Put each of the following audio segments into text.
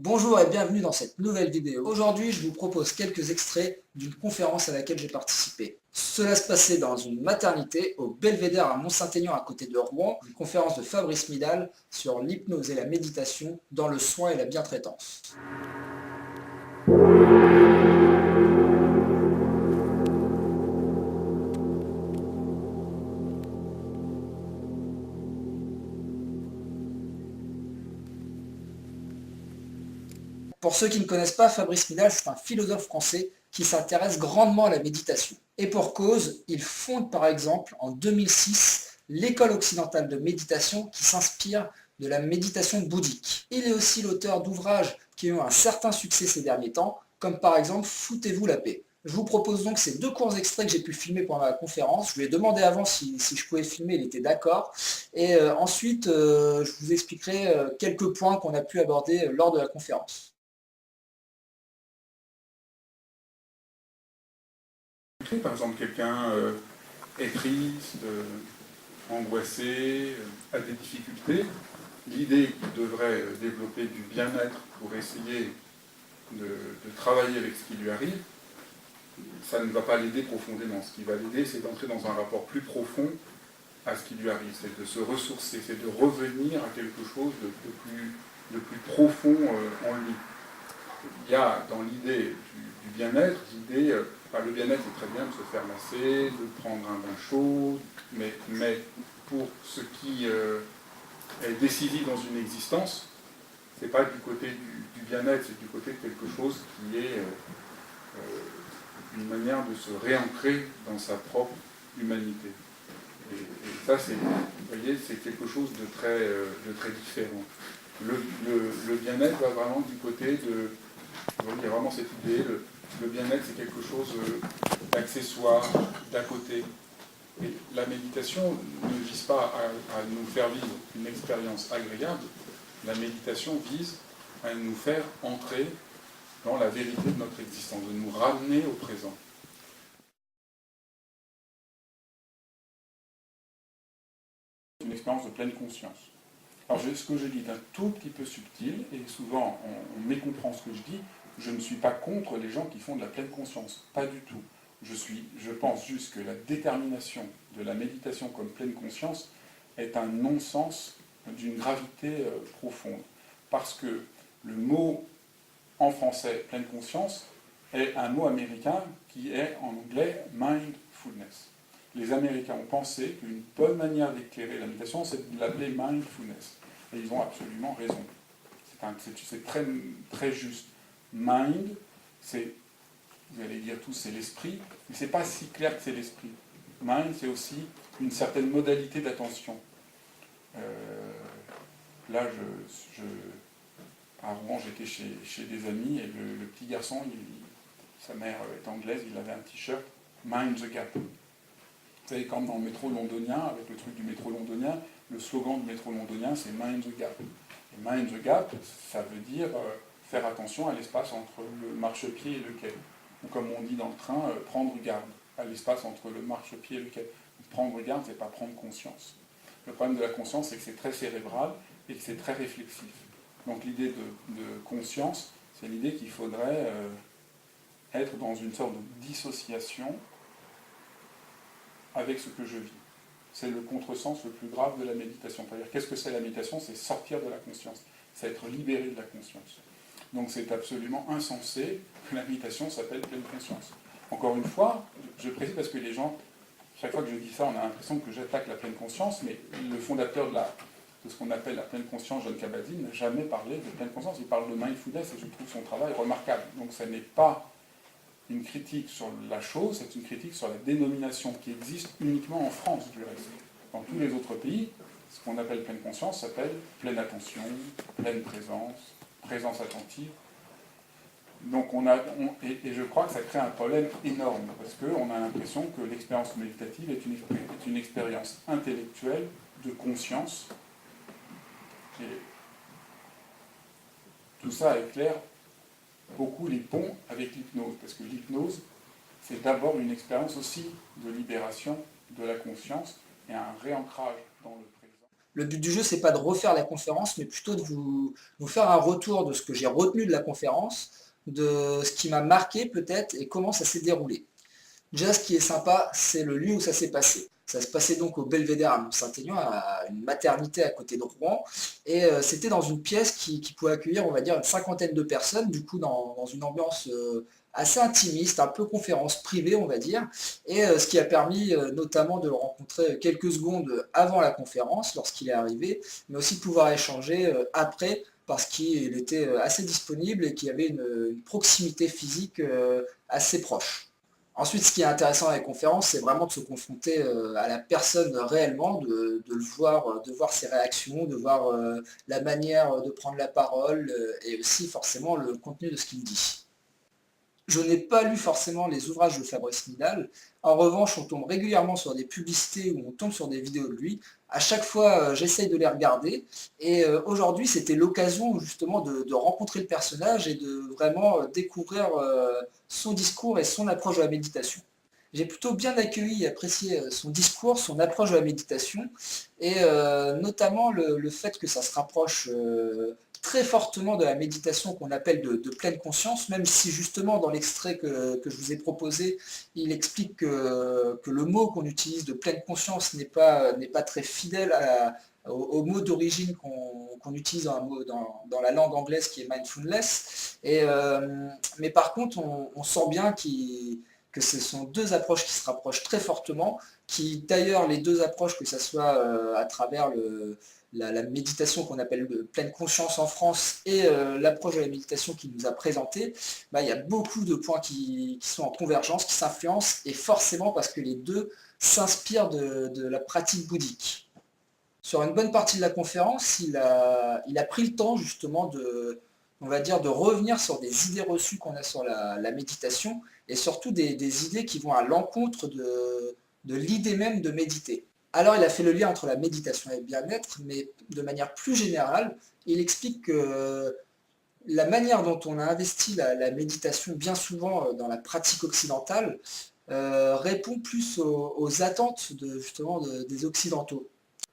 Bonjour et bienvenue dans cette nouvelle vidéo. Aujourd'hui, je vous propose quelques extraits d'une conférence à laquelle j'ai participé. Cela se passait dans une maternité au Belvédère à Mont-Saint-Aignan à côté de Rouen, une conférence de Fabrice Midal sur l'hypnose et la méditation dans le soin et la bientraitance. Pour ceux qui ne connaissent pas, Fabrice Midal, c'est un philosophe français qui s'intéresse grandement à la méditation. Et pour cause, il fonde par exemple en 2006 l'école occidentale de méditation qui s'inspire de la méditation bouddhique. Il est aussi l'auteur d'ouvrages qui ont un certain succès ces derniers temps, comme par exemple Foutez-vous la paix. Je vous propose donc ces deux courts extraits que j'ai pu filmer pendant la conférence. Je lui ai demandé avant si je pouvais filmer, il était d'accord. Et ensuite, je vous expliquerai quelques points qu'on a pu aborder lors de la conférence. Par exemple, quelqu'un est triste, angoissé, a des difficultés. L'idée qu'il devrait développer du bien-être pour essayer de travailler avec ce qui lui arrive, ça ne va pas l'aider profondément. Ce qui va l'aider, c'est d'entrer dans un rapport plus profond à ce qui lui arrive. C'est de se ressourcer, c'est de revenir à quelque chose de plus profond en lui. Il y a dans l'idée du bien-être, le bien-être c'est très bien de se faire masser, de prendre un bain chaud, mais pour ce qui est décisif dans une existence, c'est pas du côté du bien-être, c'est du côté de quelque chose qui est une manière de se réancrer dans sa propre humanité. Et ça, vous voyez, c'est quelque chose de très différent. Le bien-être va vraiment du côté de... Il y a vraiment cette idée, le bien-être c'est quelque chose d'accessoire, d'à côté. Et la méditation ne vise pas à nous faire vivre une expérience agréable, la méditation vise à nous faire entrer dans la vérité de notre existence, de nous ramener au présent. Une expérience de pleine conscience. Alors ce que je dis est un tout petit peu subtil, et souvent on mécomprend ce que je dis. Je ne suis pas contre les gens qui font de la pleine conscience, pas du tout. Je pense juste que la détermination de la méditation comme pleine conscience est un non-sens d'une gravité profonde. Parce que le mot en français pleine conscience est un mot américain qui est en anglais mindfulness. Les Américains ont pensé qu'une bonne manière d'éclairer la méditation, c'est de l'appeler mindfulness. Et ils ont absolument raison. C'est très, très juste. Mind, c'est, vous allez dire tous, c'est l'esprit, mais c'est pas si clair que c'est l'esprit. Mind, c'est aussi une certaine modalité d'attention. Là, à Rouen, j'étais chez des amis, et le petit garçon, sa mère est anglaise, il avait un t-shirt Mind the Gap. Vous savez, comme dans le métro londonien, avec le truc du métro londonien, le slogan du métro londonien, c'est Mind the Gap. Et Mind the Gap, ça veut dire faire attention à l'espace entre le marchepied et le quai. Ou comme on dit dans le train, prendre garde à l'espace entre le marchepied et le quai. Prendre garde, c'est pas prendre conscience. Le problème de la conscience, c'est que c'est très cérébral et que c'est très réflexif. Donc l'idée de conscience, c'est l'idée qu'il faudrait être dans une sorte de dissociation avec ce que je vis. C'est le contresens le plus grave de la méditation. C'est-à-dire, qu'est-ce que c'est la méditation? C'est sortir de la conscience, c'est être libéré de la conscience. Donc c'est absolument insensé que la méditation s'appelle pleine conscience. Encore une fois, je précise parce que les gens, chaque fois que je dis ça, on a l'impression que j'attaque la pleine conscience, mais le fondateur de ce qu'on appelle la pleine conscience, John Kabat-Zinn, n'a jamais parlé de pleine conscience. Il parle de mindfulness et je trouve son travail remarquable. Donc ce n'est pas une critique sur la chose, c'est une critique sur la dénomination qui existe uniquement en France, du reste. Dans tous les autres pays, ce qu'on appelle pleine conscience s'appelle pleine attention, pleine présence, présence attentive. Donc et je crois que ça crée un problème énorme, parce qu'on a l'impression que l'expérience méditative est une expérience intellectuelle de conscience. Et tout ça éclaire beaucoup les ponts avec l'hypnose, parce que l'hypnose, c'est d'abord une expérience aussi de libération de la conscience et un réancrage dans le présent. Le but du jeu, c'est pas de refaire la conférence, mais plutôt de vous faire un retour de ce que j'ai retenu de la conférence, de ce qui m'a marqué peut-être et comment ça s'est déroulé. Déjà, ce qui est sympa, c'est le lieu où ça s'est passé. Ça se passait donc au Belvédère à Mont-Saint-Aignan, à une maternité à côté de Rouen, et c'était dans une pièce qui pouvait accueillir, on va dire, une cinquantaine de personnes, du coup dans une ambiance assez intimiste, un peu conférence privée, on va dire, et ce qui a permis notamment de le rencontrer quelques secondes avant la conférence, lorsqu'il est arrivé, mais aussi de pouvoir échanger après, parce qu'il était assez disponible et qu'il y avait une proximité physique assez proche. Ensuite, ce qui est intéressant dans les conférences, c'est vraiment de se confronter à la personne réellement, de le voir, de voir ses réactions, de voir la manière de prendre la parole et aussi forcément le contenu de ce qu'il dit. Je n'ai pas lu forcément les ouvrages de Fabrice Midal. En revanche, on tombe régulièrement sur des publicités ou on tombe sur des vidéos de lui. À chaque fois, j'essaye de les regarder. Et aujourd'hui, c'était l'occasion justement de rencontrer le personnage et de vraiment découvrir son discours et son approche de la méditation. J'ai plutôt bien accueilli et apprécié son discours, son approche de la méditation, et notamment le fait que ça se rapproche très fortement de la méditation qu'on appelle de pleine conscience, même si justement dans l'extrait que je vous ai proposé, il explique que le mot qu'on utilise de pleine conscience n'est pas très fidèle au mot d'origine qu'on utilise dans la langue anglaise qui est mindfulness. Mais par contre, on sent bien que ce sont deux approches qui se rapprochent très fortement, qui d'ailleurs les deux approches, que ce soit à travers la méditation qu'on appelle de pleine conscience en France et l'approche de la méditation qu'il nous a présentée, bah, il y a beaucoup de points qui sont en convergence, qui s'influencent, et forcément parce que les deux s'inspirent de la pratique bouddhique. Sur une bonne partie de la conférence, il a pris le temps justement on va dire, de revenir sur des idées reçues qu'on a sur la méditation, et surtout des idées qui vont à l'encontre de l'idée même de méditer. Alors il a fait le lien entre la méditation et le bien-être, mais de manière plus générale, il explique que la manière dont on a investi la méditation bien souvent dans la pratique occidentale répond plus aux attentes justement des Occidentaux.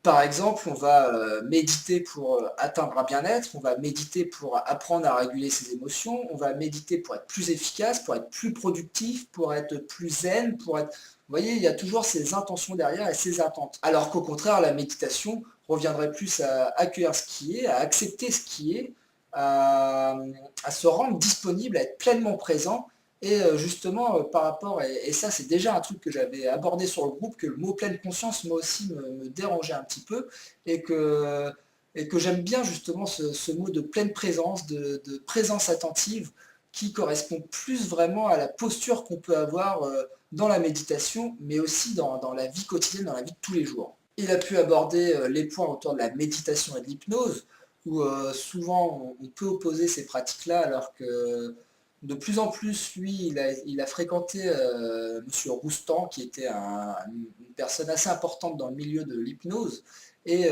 Par exemple, on va méditer pour atteindre un bien-être, on va méditer pour apprendre à réguler ses émotions, on va méditer pour être plus efficace, pour être plus productif, pour être plus zen, pour être... Vous voyez, il y a toujours ces intentions derrière et ces attentes. Alors qu'au contraire, la méditation reviendrait plus à accueillir ce qui est, à accepter ce qui est, à, à se rendre disponible, à être pleinement présent. Et justement, par rapport, et ça c'est déjà un truc que j'avais abordé sur le groupe, que le mot pleine conscience, moi aussi, me dérangeait un petit peu, et que j'aime bien justement ce mot de pleine présence, de présence attentive, qui correspond plus vraiment à la posture qu'on peut avoir dans la méditation, mais aussi dans la vie quotidienne, dans la vie de tous les jours. Il a pu aborder les points autour de la méditation et de l'hypnose, où souvent on peut opposer ces pratiques-là, alors que de plus en plus, lui, il a fréquenté M. Roustan, qui était une personne assez importante dans le milieu de l'hypnose. Et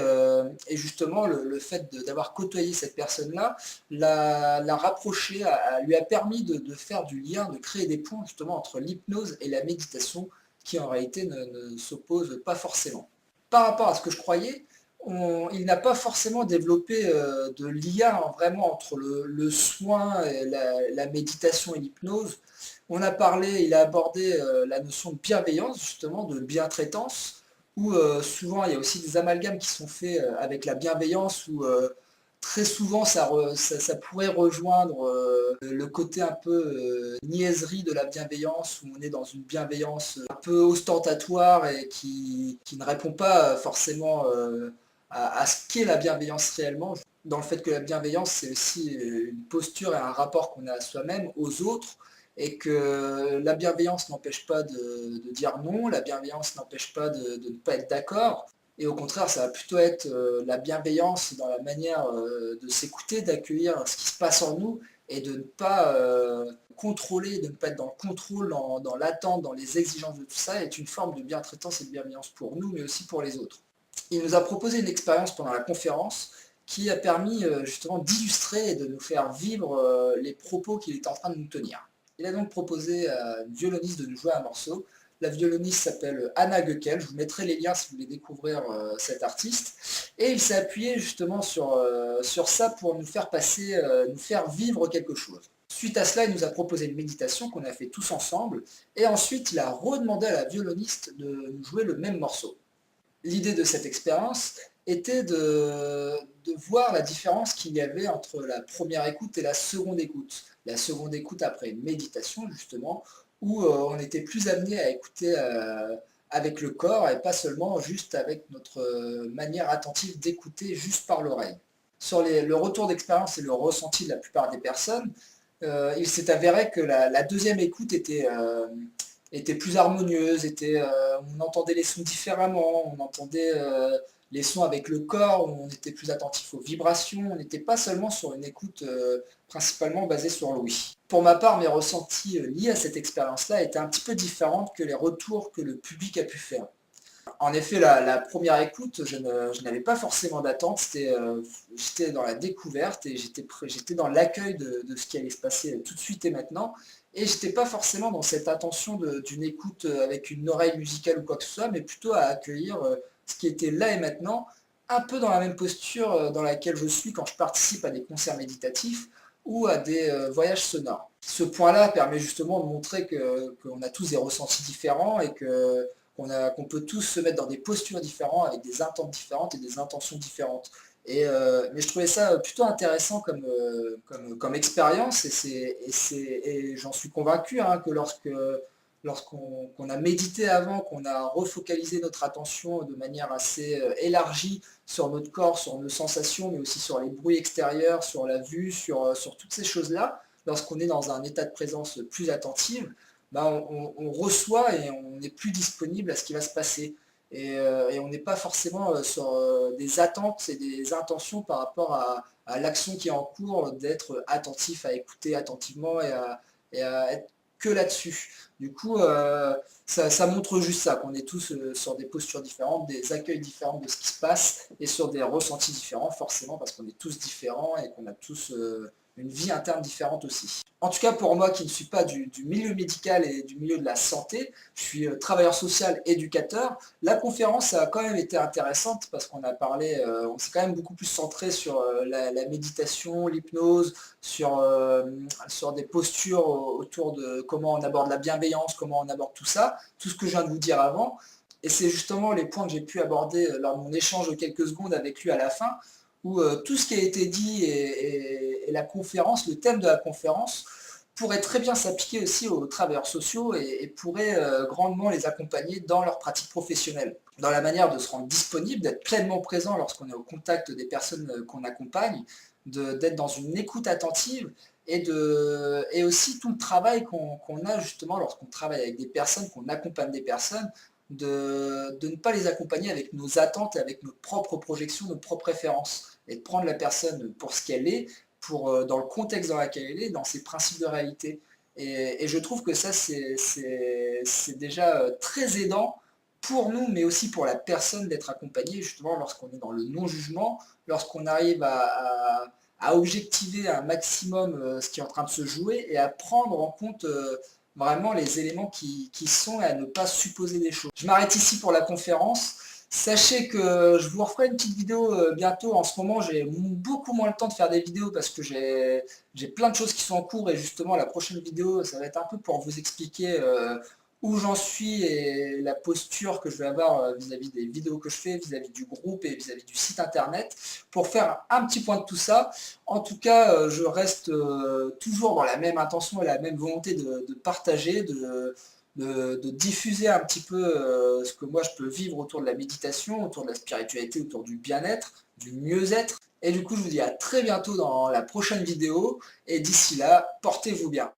justement, le fait d'avoir côtoyé cette personne-là l'a rapproché, lui a permis de faire du lien, de créer des ponts justement entre l'hypnose et la méditation, qui en réalité ne s'opposent pas forcément. Par rapport à ce que je croyais, il n'a pas forcément développé de lien vraiment entre le soin, et la méditation et l'hypnose. Il a abordé la notion de bienveillance, justement, de bientraitance, où souvent il y a aussi des amalgames qui sont faits avec la bienveillance, où très souvent ça pourrait rejoindre le côté un peu niaiserie de la bienveillance, où on est dans une bienveillance un peu ostentatoire et qui ne répond pas forcément à ce qu'est la bienveillance réellement, dans le fait que la bienveillance, c'est aussi une posture et un rapport qu'on a à soi-même, aux autres, et que la bienveillance n'empêche pas de dire non, la bienveillance n'empêche pas de ne pas être d'accord, et au contraire, ça va plutôt être la bienveillance dans la manière de s'écouter, d'accueillir ce qui se passe en nous, et de ne pas contrôler, de ne pas être dans le contrôle, dans l'attente, dans les exigences de tout ça, est une forme de bientraitance et de bienveillance pour nous, mais aussi pour les autres. Il nous a proposé une expérience pendant la conférence qui a permis justement d'illustrer et de nous faire vivre les propos qu'il était en train de nous tenir. Il a donc proposé à une violoniste de nous jouer un morceau. La violoniste s'appelle Anna Goeckel, je vous mettrai les liens si vous voulez découvrir cet artiste. Et il s'est appuyé justement sur ça pour nous faire passer, nous faire vivre quelque chose. Suite à cela, il nous a proposé une méditation qu'on a fait tous ensemble, et ensuite il a redemandé à la violoniste de nous jouer le même morceau. L'idée de cette expérience était de voir la différence qu'il y avait entre la première écoute et la seconde écoute. La seconde écoute après une méditation justement, où on était plus amené à écouter avec le corps et pas seulement juste avec notre manière attentive d'écouter juste par l'oreille. Sur le retour d'expérience et le ressenti de la plupart des personnes, il s'est avéré que la deuxième écoute était plus harmonieuse, on entendait les sons différemment, on entendait les sons avec le corps, on était plus attentif aux vibrations, on n'était pas seulement sur une écoute principalement basée sur l'ouïe. Pour ma part, mes ressentis liés à cette expérience-là étaient un petit peu différents que les retours que le public a pu faire. En effet, la première écoute, je n'avais pas forcément d'attente, j'étais dans la découverte et j'étais dans l'accueil de ce qui allait se passer tout de suite et maintenant. Et j'étais pas forcément dans cette attention d'une écoute avec une oreille musicale ou quoi que ce soit, mais plutôt à accueillir ce qui était là et maintenant, un peu dans la même posture dans laquelle je suis quand je participe à des concerts méditatifs ou à des voyages sonores. Ce point-là permet justement de montrer qu'on a tous des ressentis différents et qu'on peut tous se mettre dans des postures différentes, avec des attentes différentes et des intentions différentes. Mais je trouvais ça plutôt intéressant comme expérience et j'en suis convaincu hein, que lorsqu'on a médité avant, qu'on a refocalisé notre attention de manière assez élargie sur notre corps, sur nos sensations, mais aussi sur les bruits extérieurs, sur la vue, sur toutes ces choses-là, lorsqu'on est dans un état de présence plus attentif, bah, on reçoit et on est plus disponible à ce qui va se passer. Et on n'est pas forcément sur des attentes et des intentions par rapport à l'action qui est en cours, d'être attentif à écouter attentivement et à être que là-dessus. Du coup, ça montre juste ça, qu'on est tous sur des postures différentes, des accueils différents de ce qui se passe et sur des ressentis différents, forcément, parce qu'on est tous différents et qu'on a tous une vie interne différente aussi. En tout cas, pour moi qui ne suis pas du milieu médical et du milieu de la santé, je suis travailleur social, éducateur. La conférence a quand même été intéressante parce qu'on a parlé, on s'est quand même beaucoup plus centré sur la méditation, l'hypnose, sur des postures autour de comment on aborde la bienveillance, comment on aborde tout ça, tout ce que je viens de vous dire avant. Et c'est justement les points que j'ai pu aborder lors de mon échange de quelques secondes avec lui à la fin, où tout ce qui a été dit et la conférence, le thème de la conférence, pourrait très bien s'appliquer aussi aux travailleurs sociaux et pourrait grandement les accompagner dans leur pratique professionnelle, dans la manière de se rendre disponible, d'être pleinement présent lorsqu'on est au contact des personnes qu'on accompagne, d'être dans une écoute attentive et aussi tout le travail qu'on a justement lorsqu'on travaille avec des personnes, qu'on accompagne des personnes, de ne pas les accompagner avec nos attentes et avec nos propres projections, nos propres préférences, et de prendre la personne pour ce qu'elle est, dans le contexte dans lequel elle est, dans ses principes de réalité. Et je trouve que ça, c'est déjà très aidant pour nous, mais aussi pour la personne d'être accompagnée, justement, lorsqu'on est dans le non-jugement, lorsqu'on arrive à objectiver un maximum ce qui est en train de se jouer et à prendre en compte vraiment les éléments qui sont et à ne pas supposer des choses. Je m'arrête ici pour la conférence. Sachez que je vous referai une petite vidéo bientôt. En ce moment, j'ai beaucoup moins le temps de faire des vidéos parce que j'ai plein de choses qui sont en cours et justement la prochaine vidéo, ça va être un peu pour vous expliquer où j'en suis et la posture que je vais avoir vis-à-vis des vidéos que je fais, vis-à-vis du groupe et vis-à-vis du site internet, pour faire un petit point de tout ça. En tout cas, je reste toujours dans la même intention et la même volonté de partager, de diffuser un petit peu ce que moi je peux vivre autour de la méditation, autour de la spiritualité, autour du bien-être, du mieux-être. Et du coup, je vous dis à très bientôt dans la prochaine vidéo. Et d'ici là, portez-vous bien.